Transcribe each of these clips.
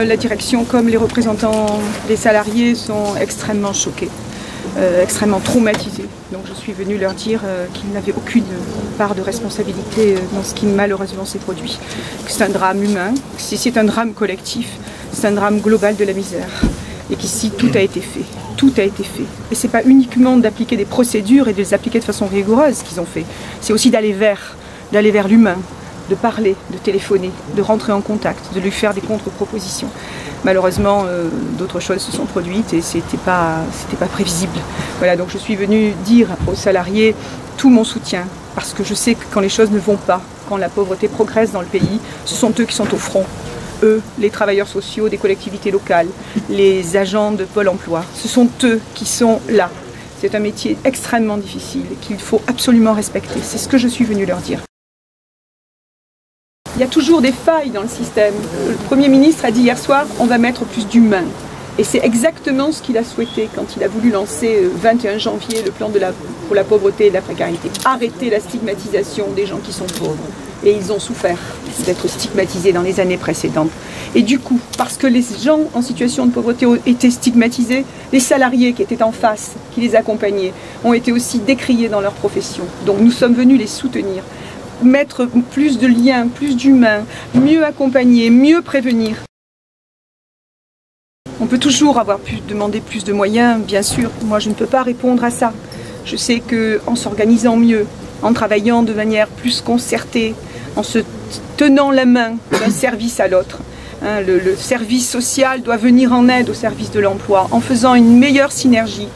La direction comme les représentants des salariés sont extrêmement choqués, extrêmement traumatisés. Donc je suis venue leur dire qu'ils n'avaient aucune part de responsabilité dans ce qui malheureusement s'est produit. Que c'est un drame humain, que si c'est un drame collectif, c'est un drame global de la misère. Et qu'ici tout a été fait, tout a été fait. Et c'est pas uniquement d'appliquer des procédures et de les appliquer de façon rigoureuse qu'ils ont fait, c'est aussi d'aller vers l'humain. De parler, de téléphoner, de rentrer en contact, de lui faire des contre-propositions. Malheureusement, d'autres choses se sont produites et c'était pas prévisible. Voilà, donc je suis venue dire aux salariés tout mon soutien, parce que je sais que quand les choses ne vont pas, quand la pauvreté progresse dans le pays, ce sont eux qui sont au front. Eux, les travailleurs sociaux des collectivités locales, les agents de Pôle emploi, ce sont eux qui sont là. C'est un métier extrêmement difficile qu'il faut absolument respecter. C'est ce que je suis venue leur dire. Il y a toujours des failles dans le système. Le Premier ministre a dit hier soir, on va mettre plus d'humain. Et c'est exactement ce qu'il a souhaité quand il a voulu lancer 21 janvier le plan pour la pauvreté et la précarité. Arrêter la stigmatisation des gens qui sont pauvres. Et ils ont souffert d'être stigmatisés dans les années précédentes. Et du coup, parce que les gens en situation de pauvreté ont été stigmatisés, les salariés qui étaient en face, qui les accompagnaient, ont été aussi décriés dans leur profession. Donc nous sommes venus les soutenir. Mettre plus de liens, plus d'humains, mieux accompagner, mieux prévenir. On peut toujours demander plus de moyens, bien sûr. Moi, je ne peux pas répondre à ça. Je sais qu'en s'organisant mieux, en travaillant de manière plus concertée, en se tenant la main d'un service à l'autre, le service social doit venir en aide au service de l'emploi. En faisant une meilleure synergie,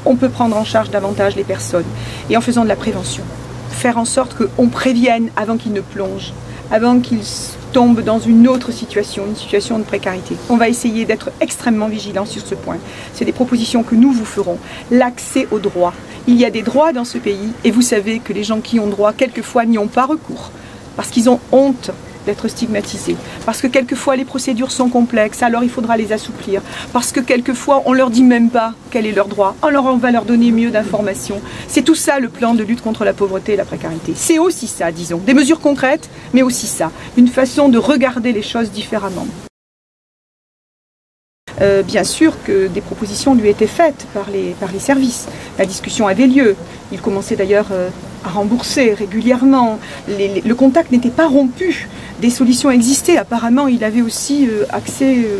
on peut prendre en charge davantage les personnes et en faisant de la prévention. Faire en sorte qu'on prévienne avant qu'ils ne plongent, avant qu'ils tombent dans une autre situation, une situation de précarité. On va essayer d'être extrêmement vigilants sur ce point. C'est des propositions que nous vous ferons. L'accès aux droits. Il y a des droits dans ce pays et vous savez que les gens qui ont droit, quelquefois, n'y ont pas recours parce qu'ils ont honte d'être stigmatisés, parce que quelquefois les procédures sont complexes, alors il faudra les assouplir, parce que quelquefois on leur dit même pas quel est leur droit, alors on va leur donner mieux d'informations. C'est tout ça le plan de lutte contre la pauvreté et la précarité. C'est aussi ça, disons, des mesures concrètes, mais aussi ça, une façon de regarder les choses différemment. Bien sûr que des propositions lui étaient faites par les services. La discussion avait lieu. Il commençait d'ailleurs à rembourser régulièrement. Le contact n'était pas rompu. Des solutions existaient. Apparemment, il avait aussi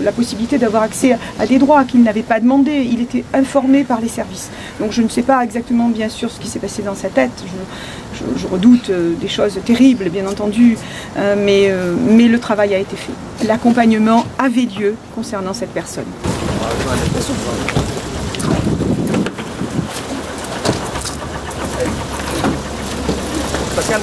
la possibilité d'avoir accès à des droits qu'il n'avait pas demandé. Il était informé par les services. Donc je ne sais pas exactement, bien sûr, ce qui s'est passé dans sa tête. Je redoute des choses terribles, bien entendu, mais le travail a été fait. L'accompagnement avait lieu concernant cette personne. Pascal.